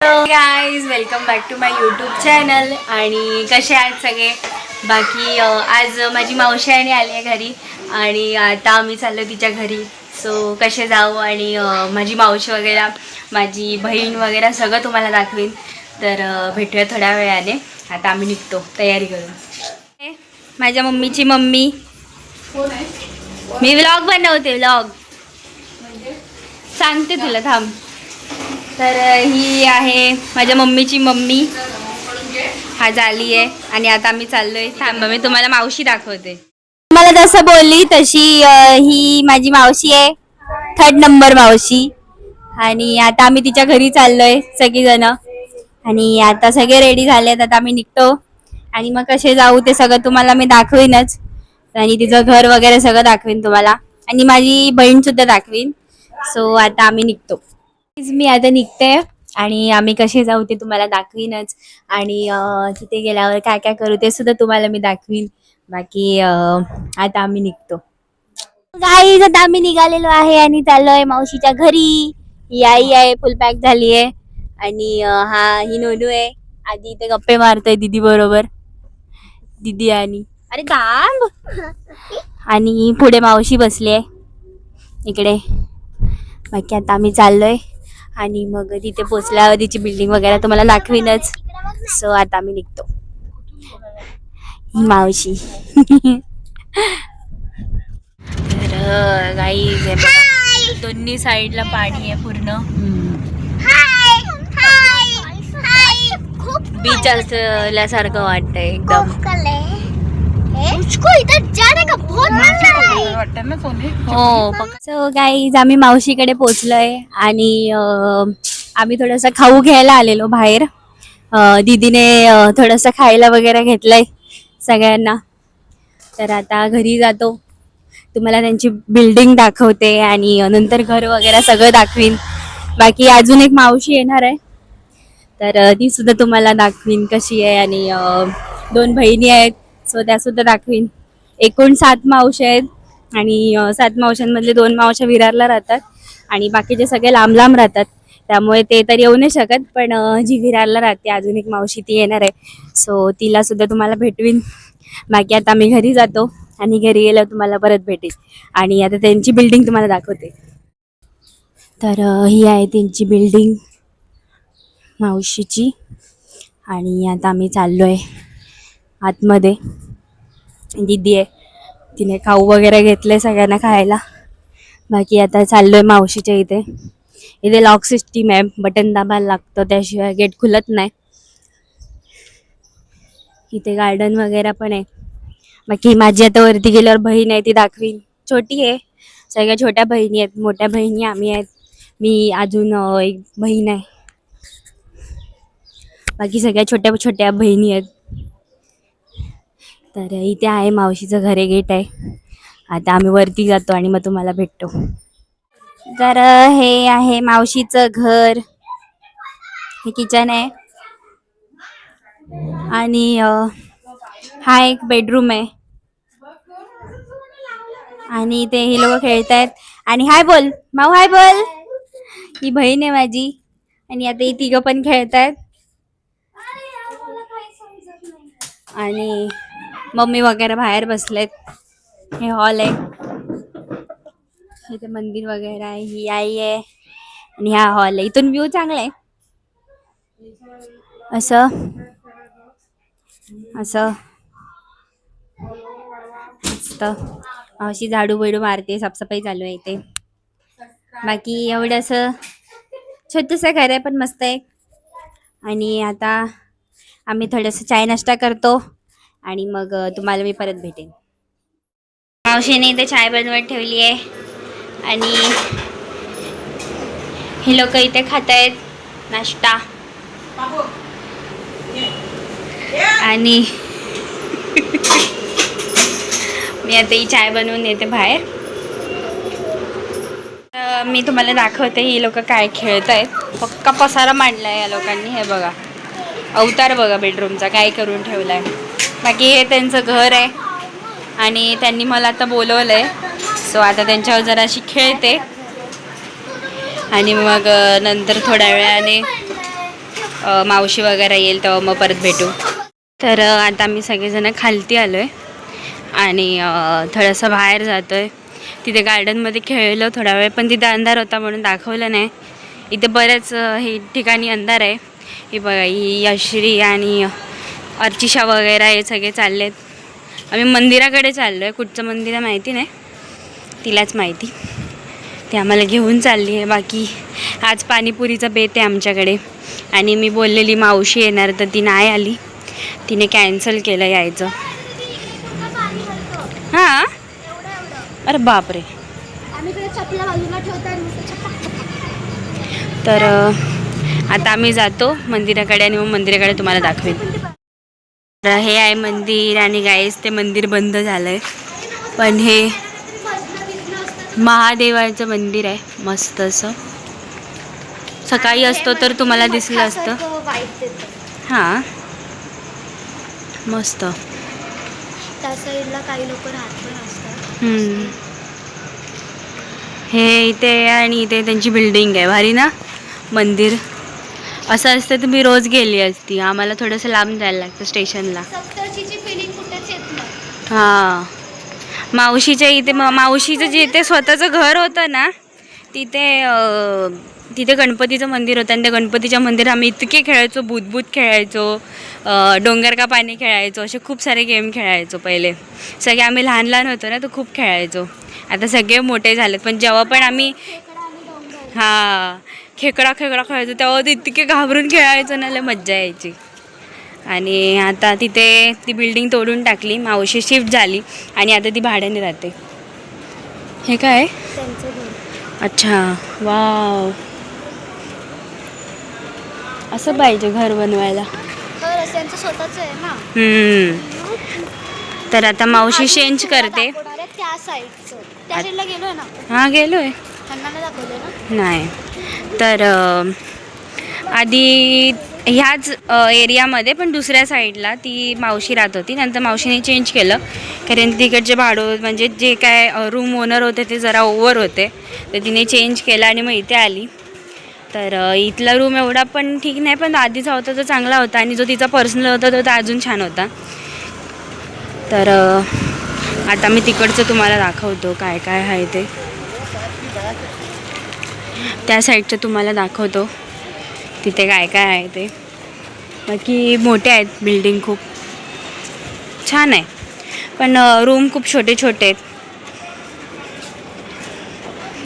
Hello guys, welcome back to my YouTube channel. आणि कसे आहेत सगळे? बाकी आज माझी मावशी आली आहे घरी आणि आता आम्ही चाललो तिच्या घरी. सो कसे जाऊ आणि माझी मावशी वगैरे, माझी बहीण वगैरे सगळं तुम्हाला दाखवीन. तर भेटूया थोड्या वेळाने. आता आम्ही निघतो तयारी करून. माझ्या मम्मीची मम्मी, मी व्लॉग बनवते. व्लॉग सांगते तुला, थांब. तर ही आहे माझ्या मम्मीची मम्मी. हा झाली आहे आणि आता आम्ही चाललोय. थांबा, मी तुम्हाला मावशी दाखवते. मला जसं बोलली तशी ही माझी मावशी आहे, 3rd नंबर मावशी. आणि आता आम्ही तिच्या घरी चाललोय सगळीजण. आणि आता सगळे रेडी झालेत. आता आम्ही निघतो आणि मग कसे जाऊ ते सगळं तुम्हाला मी दाखवीनच. आणि तिचं घर वगैरे सगळं दाखवीन तुम्हाला, आणि माझी बहीण सुद्धा दाखवीन. सो आता आम्ही निघतो. मी आता निघते आणि आम्ही कसे जाऊ ते तुम्हाला दाखवीनच. आणि तिथे गेल्यावर काय काय करू ते सुद्धा तुम्हाला मी दाखवीन. बाकी आता आम्ही निघतो. गाईज, आता आम्ही निघालेलो आहे आणि चाललोय मावशीच्या घरी. ही आई आहे, फुल पॅक झाली आहे. आणि ही नोनू आहे. आधी इथे गप्पे मारतोय दीदी बरोबर. दीदी आणि अरे थांब. आणि पुढे मावशी बसली आहे इकडे. बाकी आता आम्ही चाललोय आणि मग तिथे पोचल्यावर तिची बिल्डिंग वगैरे तुम्हाला दाखवीनच. सो आता आम्ही निघतो. ही मावशी. तर गाईज आहे बघा, दोन्ही साईडला पाणी आहे पूर्ण. बीच असल्यासारखं वाटतंय एकदम. हो. सो गाईज, आम्ही मावशीकडे पोचलोय आणि आम्ही थोडंसं खाऊ घ्यायला आलेलो बाहेर. दीदीने थोडंसं खायला वगैरे घेतलंय सगळ्यांना. तर आता घरी जातो, तुम्हाला त्यांची बिल्डिंग दाखवते आणि नंतर घर वगैरे सगळं दाखवीन. बाकी अजून एक मावशी येणार आहे, तर ती सुद्धा तुम्हाला दाखवीन कशी आहे. आणि 2 बहिणी आहेत, सो त्या सुद्धा दाखवीन. एकूण 7 मावशी आहेत आणि 7 मावशांमधले 2 मावशा विरारला राहतात आणि बाकीचे सगळे लांब लांब राहतात. त्यामुळे ते तर येऊ नाही शकत, पण जी विरारला राहते अजून एक मावशी ती येणार आहे. सो तिला सुद्धा तुम्हाला भेटवीन. बाकी आता मी घरी जातो आणि घरी गेल्यावर तुम्हाला परत भेटेल आणि आता त्यांची बिल्डिंग तुम्हाला दाखवते. तर ही आहे त्यांची बिल्डिंग मावशीची. आणि आता आम्ही चाललोय आतमध्ये. दीदी आहे, तिने खाऊ वगैरे घेतले सगळ्यांना खायला. बाकी आता चाललोय मावशीच्या इथे. इथे लॉक सिस्टीम आहे, बटन दाबायला लागतं, त्याशिवाय गेट खुलत नाही. इथे गार्डन वगैरे पण आहे. बाकी माझी आता वरती गेल्यावर बहीण आहे, ती दाखवीन. छोटी आहे, सगळ्या छोट्या बहिणी आहेत. मोठ्या बहिणी आम्ही आहेत, मी अजून एक बहीण आहे. बाकी सगळ्या छोट्या छोट्या बहिणी आहेत. तर इथे आहे मावशीचं घरे गेट आहे. आता आम्ही वरती जातो आणि मग तुम्हाला भेटतो. तर हे आहे मावशीचं घर. हे किचन आहे आणि हा एक बेडरूम आहे. आणि ते हे लोक खेळत आहेत. आणि हाय बोल माऊ, हाय बोल. ही बहीण आहे माझी. आणि आता ही तिघं पण खेळत आहेत. आणि मम्मी वगैरे बाहेर बसलेत. हे हॉल आहे, इथे मंदिर वगैरे आहे. ही आई आहे आणि हा हॉल आहे. इथून व्ह्यू चांगला आहे. असं असं मस्त. अशी झाडू बिडू मारते, साफसफाई चालू आहे इथे. बाकी एवढं असं छोटंसं घर आहे, पण मस्त आहे. आणि आता आम्ही थोडंसं चाय नाश्ता करतो आणि मग तुम्हाला मी परत भेटेन. मावशीने इथे चाय बनवत ठेवली आहे आणि हे लोक इथे खात आहेत नाश्ता. आणि मी आता ही चाय बनवून येते बाहेर. मी तुम्हाला दाखवते ही लोक काय खेळत आहेत. पक्का पसारा मांडलाय या लोकांनी. हे बघा, अवतार बघा बेडरूमचा काय करून ठेवलाय. बाकी हे त्यांचं घर आहे आणि त्यांनी मला आता बोलवलंय. सो आता त्यांच्यावर जराशी खेळते आणि मग नंतर थोड्या वेळाने मावशी वगैरे येईल तेव्हा मग परत भेटू. तर आता आम्ही सगळेजण खालती आलो आहे आणि थोडंसं बाहेर जातो आहे. तिथे गार्डनमध्ये खेळलो थोडा वेळ, पण तिथे अंधार होता म्हणून दाखवलं नाही. इथे बऱ्याच हे ठिकाणी अंधार आहे. हे बघा, ही यश्री आणि अर्चिषा वगैरे हे सगळे चालले आहेत. आम्ही मंदिराकडे चाललो आहे. कुठचं मंदिर आहे माहिती नाही, तिलाच माहिती. ती आम्हाला घेऊन चालली आहे. बाकी आज पाणीपुरीचा बेत आहे आमच्याकडे आणि मी बोललेली मावशी येणार तर ती नाही आली. तिने कॅन्सल केलं यायचं. हां, अरे बापरे. तर आता आम्ही जातो मंदिराकडे आणि मग मंदिराकडे तुम्हाला दाखवेन. तर हे आहे मंदिर आणि गाईस ते मंदिर बंद झालं आहे, पण हे महादेवाचं मंदिर आहे मस्त असं. सकाळी असतो तर तुम्हाला दिसलं असतं. हां, मस्त. त्या साईडला काही लोक राहत पण असतात. हे इथे आणि इथे त्यांची बिल्डिंग आहे. भारी ना मंदिर. असं असतं तर मी रोज गेली असती. आम्हाला थोडंसं लांब जायला लागतं स्टेशनला. सप्तर्षीची फिलिंग कुठेच येत नाही. हां, मावशीच्या इथे मावशीचं जिथे स्वतःचं घर होतं ना तिथे गणपतीचं मंदिर होतं आणि त्या गणपतीच्या मंदिरात आम्ही इतके खेळायचो, भूतभूत खेळायचो, डोंगर का पाणी खेळायचो, असे खूप सारे गेम खेळायचो पहिले. सगळे आम्ही लहान लहान होतो ना, तर खूप खेळायचो. आता सगळे मोठे झालेत, पण जेव्हा पण आम्ही खेकडा खेळायचो तेव्हा ते इतके घाबरून खेळायचो ना, लय मज्जा यायची. आणि आता तिथे ती बिल्डिंग तोडून टाकली, मावशी शिफ्ट झाली आणि आता ती भाड्याने राहते. हे काय? अच्छा, वाव. असं पाहिजे घर बनवायला. त्यांचं स्वतःच आहे ना. तर आता मावशी चेंज करते. त्या साईडला गेलोय ना. हां, गेलोय. नाही तर आधी ह्याच एरियामध्ये पण दुसऱ्या साईडला ती मावशी राहत होती. नंतर मावशीने चेंज केलं कारण तिकडचे भाडं म्हणजे जे काय रूम ओनर होते ते जरा ओव्हर होते, तर तिने चेंज केलं आणि मग इथे आली. तर इथला रूम एवढा पण ठीक नाही, पण आधीचा होता तो चांगला होता आणि जो तिचा पर्सनल होता तो अजून छान होता. तर आता मी तिकडचं तुम्हाला दाखवतो काय काय आहे ते. त्या साईडचं तुम्हाला दाखवतो तिथे काय काय आहे ते. बाकी मोठे आहेत, बिल्डिंग खूप छान आहे, पण रूम खूप छोटे छोटे आहेत.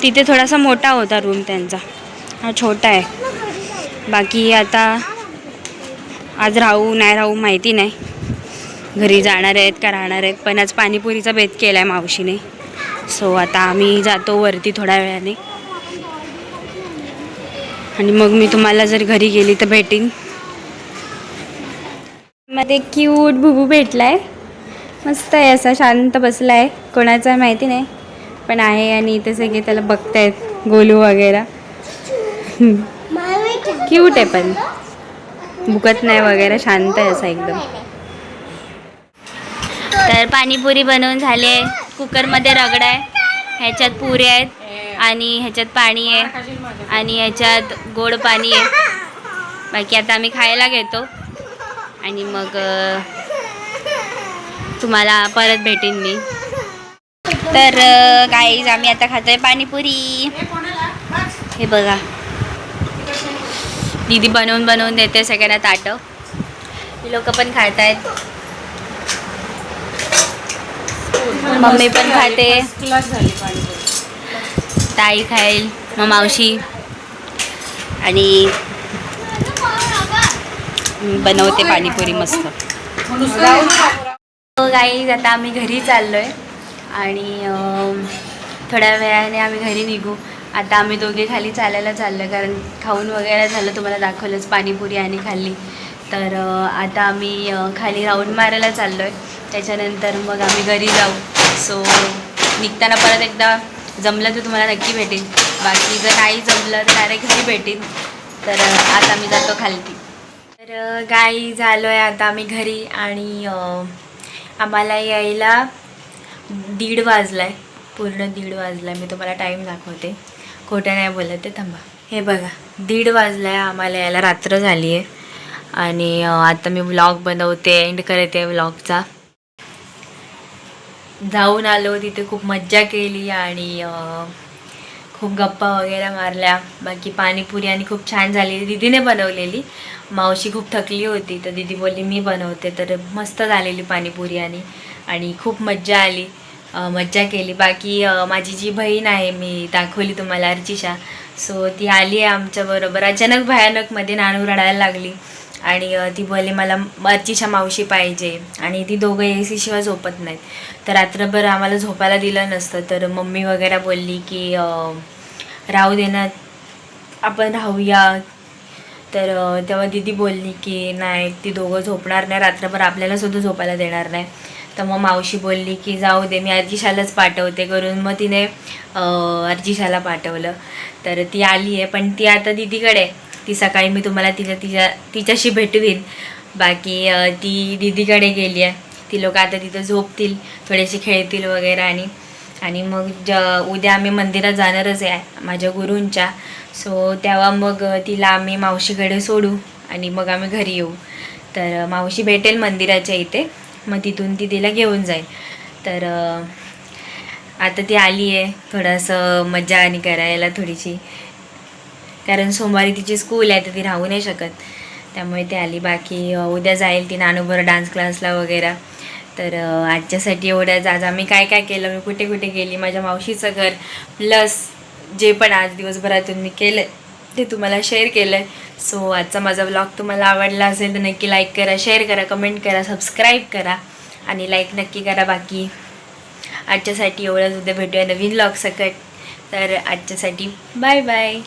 तिथे थोडासा मोठा होता रूम त्यांचा, हा छोटा आहे. बाकी आता आज राहू नाही राहू माहिती नाही, घरी जाणार आहेत का राहणार आहेत. पण आज पाणीपुरीचा बेत केला आहे मावशीने, सो आता आम्ही जातो वरती थोड्या वेळाने आणि मग मी तुम्हाला जर घरी गेली तर भेटीन. मध्ये क्यूट बुबू भेटलाय, मस्त आहे, असा शांत बसलाय. कोणाचा माहिती नाही पण आहे आणि इथे सगळे त्याला बघतायत, गोलू वगैरे. क्यूट आहे पण भुकत नाही वगैरे, शांत आहे असा एकदम. तर पाणीपुरी बनवून झाली आहे. कुकरमध्ये रगडा आहे, ह्याच्यात पुऱ्या आहेत आणि ह्याच्यात पाणी आहे आणि ह्याच्यात गोड पाणी आहे. बाकी आता आम्ही खायला घेतो आणि मग तुम्हाला परत भेटेन मी. तर गाईज आम्ही आता खातोय पाणीपुरी. हे बघा, दीदी बनवून देते सगळ्यांना ताटं. लोक पण खात आहेत, मम्मी पण खाते, ताई खाईल, मग मावशी आणि बनवते पाणीपुरी मस्त. गाईज आता आम्ही घरी चाललो आहे आणि थोड्या वेळाने आम्ही घरी निघू. आता आम्ही दोघे खाली चालायला चाललो आहे कारण खाऊन वगैरे झालं, तुम्हाला दाखवलंच पाणीपुरी आणि खाल्ली. तर आता आम्ही खाली राऊंड मारायला चाललो आहे, त्याच्यानंतर मग आम्ही घरी जाऊ. सो निघताना परत एकदा जमलं तर तुम्हाला नक्की भेटेन, बाकी जर नाही जमलं तर डायरेक्ट घरी भेटेन. तर आता आम्ही जातो खालती. तर गाई झालो आहे आता आम्ही घरी आणि आम्हाला यायला 1:30 वाजला आहे, पूर्ण 1:30 वाजला आहे. मी तुम्हाला टाईम दाखवते, खोटं नाही बोलत आहे, थांबा. हे बघा 1:30 वाजला आहे आम्हाला यायला, रात्र झाली आहे. आणि आता मी व्लॉग बनवते, एंड करते व्लॉगचा. जाऊन आलो, तिथे खूप मज्जा केली आणि खूप गप्पा वगैरे मारल्या. बाकी पाणीपुरी आणि खूप छान झाली, दीदीने बनवलेली. मावशी खूप थकली होती तर दीदी बोलली मी बनवते, तर मस्त झालेली पाणीपुरी आणि खूप मज्जा आली, मज्जा केली. बाकी माझी जी बहीण आहे, मी दाखवली तुम्हाला, अर्चिशा, सो ती आली आहे आमच्याबरोबर. अचानक भयानकमध्ये नानू रडायला लागली आणि ती बोलली मला अर्चिशा मावशी पाहिजे. आणि ती दोघं AC शिवाय झोपत नाहीत, तर रात्रभर आम्हाला झोपायला दिलं नसतं. तर मम्मी वगैरे बोलली की राहू दे ना, आपण राहूया. तर तेव्हा दीदी बोलली की नाही, ती दोघं झोपणार नाही रात्रभर, आपल्याला सुद्धा झोपायला देणार नाही. तर मग मावशी बोलली की जाऊ दे, मी अर्चिशालाच पाठवते करून. मग तिने अर्चिशाला पाठवलं. तर ती आली आहे, पण ती आता दीदीकडे आहे. ती सकाळी मी तुम्हाला तिच्याशी भेटवीन. बाकी ती दीदीकडे गेली आहे. ती लोक आता तिथं झोपतील, थोडेसे खेळतील वगैरे. आणि मग उद्या आम्ही मंदिरात जाणारच आहे माझ्या गुरूंच्या. सो तेव्हा मग तिला आम्ही मावशीकडे सोडू आणि मग आम्ही घरी येऊ. तर मावशी भेटेल मंदिराच्या इथे, मग तिथून ती तिला घेऊन जाईल. तर आता ती आली आहे, थोडंसं मजा आणि करायला थोडीशी, कारण सोमवारी तिची स्कूल आहे तर ती राहू नाही शकत, त्यामुळे ती आली. बाकी उद्या जाईल ती नानूबरोबर डान्स क्लासला वगैरे. तर आजच्यासाठी एवढ्याच. आज आम्ही काय काय केलं, मी कुठे कुठे गेली, माझ्या मावशीचं घर, प्लस जे पण आज दिवसभरातून मी केलं ते तुम्हाला शेअर केलं आहे. सो आजचा माझा व्लॉग तुम्हाला आवडला असेल तर नक्की लाईक करा, शेअर करा, कमेंट करा, सबस्क्राईब करा आणि लाईक नक्की करा. बाकी आजच्यासाठी एवढंच. उद्या भेटूया नवीन व्लॉग सकट. तर आजच्यासाठी बाय बाय.